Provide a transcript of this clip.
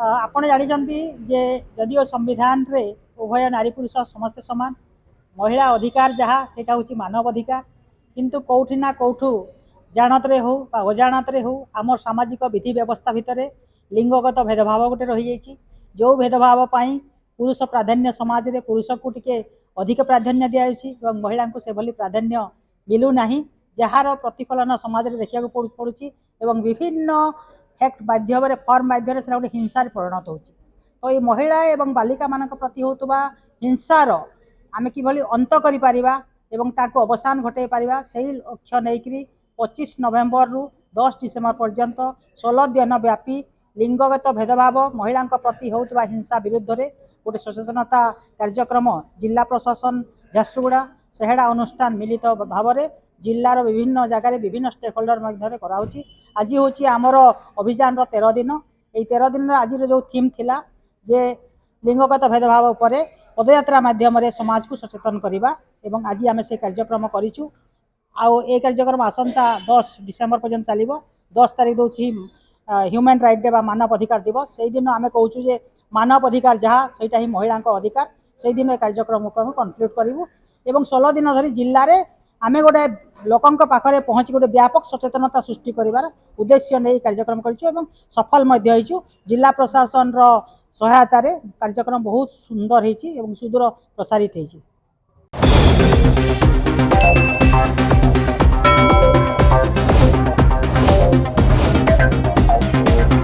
आपण जानते जे जदिओ संविधान रे उभय नारी पुरुष समस्ते समान महिला अधिकार जहाँ से मानव अधिकार किंतु कौटि ना कौठू जानतरे हो अजाणतरे हो आम सामाजिक विधि व्यवस्था भितर लिंगगत भेदभाव गोटे रही जाइए जो भेदभाव पुरुष प्राधान्य समाज रे पुरुष को टिके अधिक प्राधान्य दिखाई महिला को से भली प्राधान्य मिलूना जार प्रतिफलन समाज में देखा पड़ुची एवं विभिन्न फैक्ट माध्यम फर्म माध्यम से गोटे हिंसार परिणत हो तो ये महिला एवं बालिका मान प्रति होता हिंसार आम कि अंत कर अवसान घटे पारिबा से लक्ष्य नहीं 25 नवेम्बर रु 10 डिसेम्बर पर्यंत 16 दिन व्यापी लिंगगत भेदभाव महिला प्रति होता हिंसा विरुद्ध रे गोटे सचेतनता कार्यक्रम जिला प्रशासन झारसुगुड़ा सेहेड़ा अनुष्ठान मिलित भाव में जिलार विभिन्न जगार विभिन्न स्टेक होल्डर मध्य कराऊँगी आज हूँ आमर अभियान 13 दिन ये 13 दिन आज जो थीम थिला जे लिंगगत भेदभाव पर पदयात्रा माध्यम समाज को सचेतन करवा एवं आज आम से कार्यक्रम करूँ आउ ए कार्यक्रम आसंता 10 डिसेम्बर पर्यंत चलो 10 तारीख दूसरी ह्यूमन राइट डे मानव अधिकार दिवस से दिन आम कहूँ जे मानव अधिकार जहाँ सेटा ही महिला अधिकार से दिन कार्यक्रम को कन्क्लूड करूँ एवं 16 दिन धरी जिले में आम गोटे लोकों पाखे पहुँच गोटे व्यापक सचेतनता सृष्टि कर उद्देश्य नहीं कार्यक्रम करूँ सफल जिला प्रशासन सहायता कार्यक्रम बहुत सुंदर होती सुदूर प्रसारित होती।